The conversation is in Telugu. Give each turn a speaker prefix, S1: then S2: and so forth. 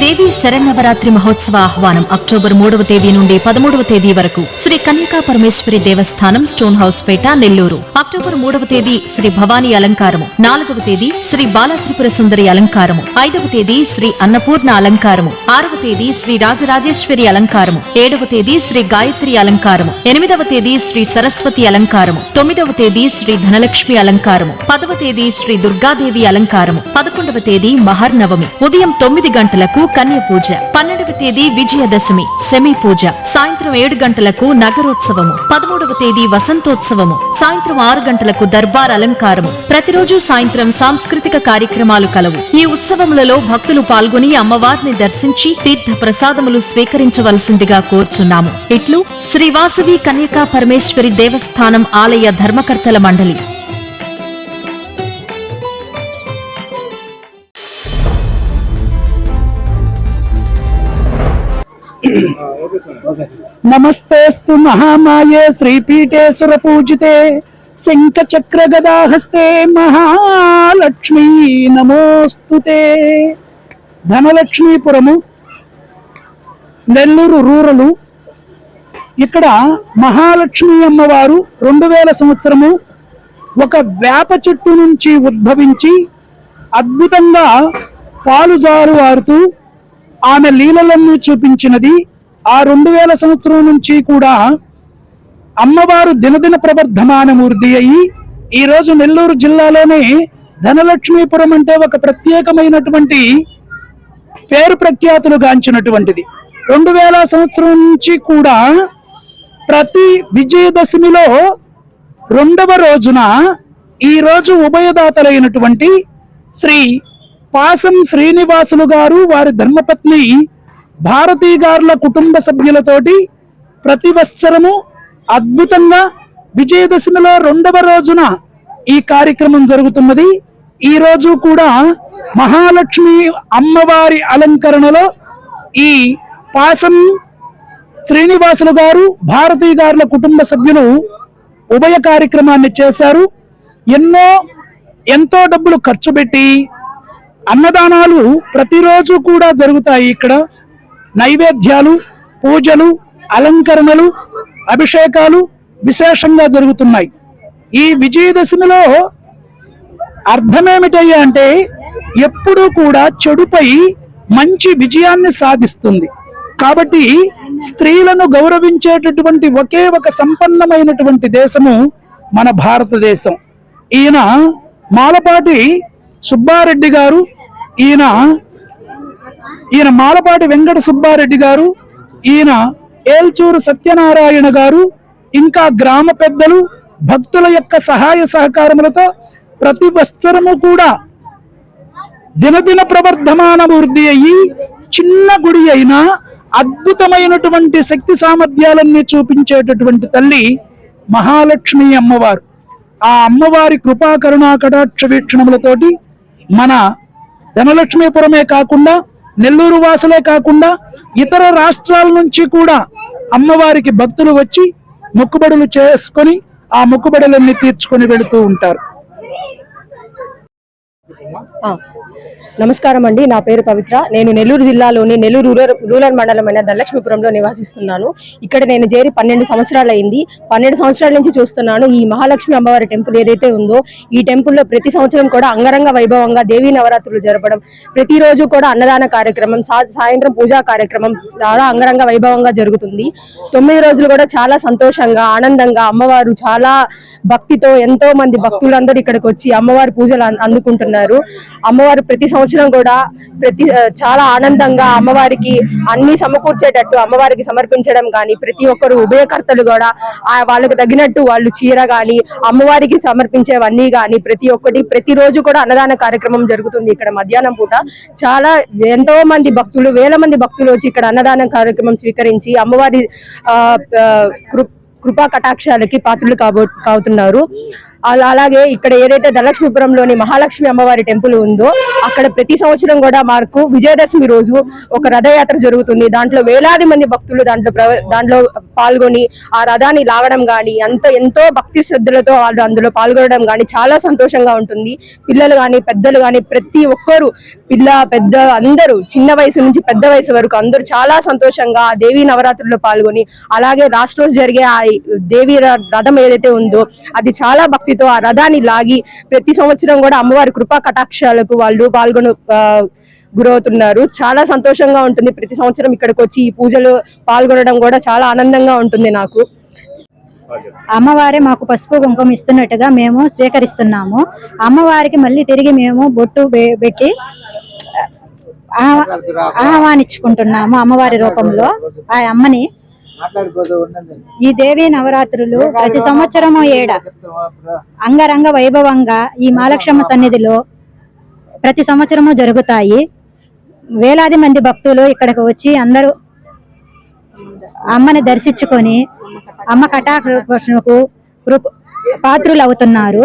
S1: దేవి శరన్నవరాత్రి మహోత్సవ ఆహ్వానం అక్టోబర్ 3వ తేదీ నుండి 13వ తేదీ వరకు శ్రీ కన్యకా పరమేశ్వరి దేవస్థానం స్టోన్ హౌస్ పేట నెల్లూరు. అక్టోబర్ 3వ తేదీ శ్రీ భవానీ అలంకారము, 4వ తేదీ శ్రీ బాలత్రిపుర సుందరి అలంకారము, 5వ తేదీ శ్రీ అన్నపూర్ణ అలంకారము, 6వ తేదీ శ్రీ రాజరాజేశ్వరి అలంకారము, 7వ తేదీ శ్రీ గాయత్రి అలంకారము, 8వ తేదీ శ్రీ సరస్వతి అలంకారము, 9వ తేదీ శ్రీ ధనలక్ష్మి అలంకారము, 10వ తేదీ శ్రీ దుర్గాదేవి అలంకారము, 11వ తేదీ మహర్నవమి ఉదయం 9 గంటలకు కన్య పూజ, 12వ తేదీ విజయదశమి సెమీ పూజ, సాయంత్రం 7 గంటలకు నగరోత్సవము, 13వ తేదీ వసంతోత్సవము, సాయంత్రం 6 గంటలకు దర్బార్ అలంకారము. ప్రతిరోజు సాయంత్రం సాంస్కృతిక కార్యక్రమాలు కలవు. ఈ ఉత్సవములలో భక్తులు పాల్గొని అమ్మవారిని దర్శించి తీర్థ ప్రసాదములు స్వీకరించవలసిందిగా కోరుచున్నాము. ఇట్లు శ్రీవాసవి కన్యకా పరమేశ్వరి దేవస్థానం ఆలయ ధర్మకర్తల మండలి.
S2: నమస్తేస్తు మహామాయే శ్రీపీఠేశ్వర పూజితే శంఖ చక్ర గదాహస్తే మహాలక్ష్మీ నమోస్తుతే. ధనలక్ష్మీపురము, నెల్లూరు రూరలు. ఇక్కడ మహాలక్ష్మి అమ్మవారు 2000 సంవత్సరము ఒక వేప చెట్టు నుంచి ఉద్భవించి అద్భుతంగా పాలు జారువారుతూ ఆమె లీలలను చూపించినది. ఆ 2000 సంవత్సరం నుంచి కూడా అమ్మవారు దినదిన ప్రవర్ధమానమూర్తి అయ్యి ఈరోజు నెల్లూరు జిల్లాలోనే ధనలక్ష్మీపురం అంటే ఒక ప్రత్యేకమైనటువంటి పేరు ప్రఖ్యాతులు గాంచినటువంటిది. 2000 సంవత్సరం నుంచి కూడా ప్రతి విజయదశమిలో 2వ రోజున ఈరోజు ఉభయదాతలైనటువంటి శ్రీ పాసం శ్రీనివాసులు గారు, వారి ధర్మపత్ని భారతీ గారుల కుటుంబ సభ్యులతోటి ప్రతి సంవత్సరము అద్భుతంగా విజయదశమిలో 2వ రోజున ఈ కార్యక్రమం జరుగుతున్నది. ఈ రోజు కూడా మహాలక్ష్మి అమ్మవారి అలంకరణలో ఈ పాసం శ్రీనివాసులు గారు, భారతీ గారుల కుటుంబ సభ్యులు ఉభయ కార్యక్రమాన్ని చేశారు. ఎంతో డబ్బులు ఖర్చు పెట్టి అన్నదానాలు ప్రతిరోజు కూడా జరుగుతాయి. ఇక్కడ నైవేద్యాలు, పూజలు, అలంకరణలు, అభిషేకాలు విశేషంగా జరుగుతున్నాయి. ఈ విజయదశమిలో అర్థమేమిటయ్యా అంటే ఎప్పుడూ కూడా చెడుపై మంచి విజయాన్ని సాధిస్తుంది. కాబట్టి స్త్రీలను గౌరవించేటటువంటి ఒకే ఒక సంపన్నమైనటువంటి దేశము మన భారతదేశం. ఈయన మాలపాటి సుబ్బారెడ్డి గారు, ఈయన మాలపాటి వెంకట సుబ్బారెడ్డి గారు, ఈయన ఏల్చూరు సత్యనారాయణ గారు, ఇంకా గ్రామ పెద్దలు, భక్తుల యొక్క సహాయ సహకారములతో ప్రతి సంవత్సరము కూడా దినదిన ప్రవర్ధమానమూర్తి అయ్యి చిన్న గుడి అయినా అద్భుతమైనటువంటి శక్తి సామర్థ్యాలన్నీ చూపించేటటువంటి తల్లి మహాలక్ష్మి అమ్మవారు. ఆ అమ్మవారి కృపా కరుణా కటాక్ష వీక్షణములతోటి మన ధనలక్ష్మీపురమే కాకుండా, నెల్లూరు వాసులే కాకుండా ఇతర రాష్ట్రాల నుంచి కూడా అమ్మవారికి భక్తులు వచ్చి మొక్కుబడులు చేసుకొని ఆ మొక్కుబడులన్నీ తీర్చుకొని వెళుతూ ఉంటారు.
S3: నమస్కారం అండి, నా పేరు పవిత్ర. నేను నెల్లూరు జిల్లాలోని నెల్లూరు రూరల్ మండలమైన ధనలక్ష్మీపురంలో నివాసిస్తున్నాను. ఇక్కడ నేను చేరి 12 సంవత్సరాలు అయింది. 12 సంవత్సరాల నుంచి చూస్తున్నాను ఈ మహాలక్ష్మి అమ్మవారి టెంపుల్ ఏదైతే ఉందో, ఈ టెంపుల్లో ప్రతి సంవత్సరం కూడా అంగరంగ వైభవంగా దేవీ నవరాత్రులు జరపడం, ప్రతిరోజు కూడా అన్నదాన కార్యక్రమం, సాయంత్రం పూజా కార్యక్రమం చాలా అంగరంగ వైభవంగా జరుగుతుంది. 9 రోజులు కూడా చాలా సంతోషంగా, ఆనందంగా అమ్మవారు చాలా భక్తితో ఎంతో మంది భక్తులందరూ ఇక్కడికి వచ్చి అమ్మవారి పూజలు అందుకుంటున్నారు. అమ్మవారు ప్రతి సంవత్సరం కూడా చాలా ఆనందంగా అమ్మవారికి అన్ని సమకూర్చేటట్టు అమ్మవారికి సమర్పించడం కానీ, ప్రతి ఒక్కరు ఉభయకర్తలు కూడా వాళ్ళకు తగినట్టు వాళ్ళు చీర కానీ, అమ్మవారికి సమర్పించేవన్నీ కానీ ప్రతిరోజు కూడా అన్నదాన కార్యక్రమం జరుగుతుంది. ఇక్కడ మధ్యాహ్నం పూట చాలా ఎంతో మంది భక్తులు, వేల మంది భక్తులు వచ్చి ఇక్కడ అన్నదాన కార్యక్రమం స్వీకరించి అమ్మవారి కృపా కటాక్షాలకి పాత్రలు కావుతున్నారు. అలాగే ఇక్కడ ఏదైతే ధనలక్ష్మీపురంలోని మహాలక్ష్మి అమ్మవారి టెంపుల్ ఉందో అక్కడ ప్రతి సంవత్సరం కూడా మనకు విజయదశమి రోజు ఒక రథయాత్ర జరుగుతుంది. దాంట్లో వేలాది మంది భక్తులు దాంట్లో పాల్గొని ఆ రథాన్ని లాగడం గాని ఎంతో భక్తి శ్రద్ధలతో వాళ్ళు అందులో పాల్గొనడం గాని చాలా సంతోషంగా ఉంటుంది. పిల్లలు గాని పెద్దలు గాని ప్రతి ఒక్కరు పెద్ద అందరూ చిన్న వయసు నుంచి పెద్ద వయసు వరకు అందరూ చాలా సంతోషంగా ఆ దేవీ నవరాత్రుల్లో పాల్గొని అలాగే లాస్ట్ రోజు జరిగే ఆ దేవీ రథం ఏదైతే ఉందో అది చాలా భక్తితో ఆ రథాన్ని లాగి ప్రతి సంవత్సరం కూడా అమ్మవారి కృపా కటాక్షాలకు వాళ్ళు గురవుతున్నారు. చాలా సంతోషంగా ఉంటుంది. ప్రతి సంవత్సరం ఇక్కడికి వచ్చి ఈ పూజలు పాల్గొనడం కూడా చాలా ఆనందంగా ఉంటుంది నాకు.
S4: అమ్మవారే మాకు పసుపు కుంకుమ ఇస్తున్నట్టుగా మేము స్వీకరిస్తున్నాము. అమ్మవారికి మళ్ళీ తిరిగి మేము బొట్టు పెట్టి ఆహ్వానించుకుంటున్నాము. అమ్మవారి రూపంలో ఆ అమ్మని ఈ దేవీ నవరాత్రులు ప్రతి సంవత్సరము అంగరంగ వైభవంగా ఈ మహాలక్ష్మ సన్నిధిలో ప్రతి సంవత్సరము జరుగుతాయి. వేలాది మంది భక్తులు ఇక్కడికి వచ్చి అందరూ అమ్మని దర్శించుకొని అమ్మ కటాక్షకు పాత్రులు అవుతున్నారు.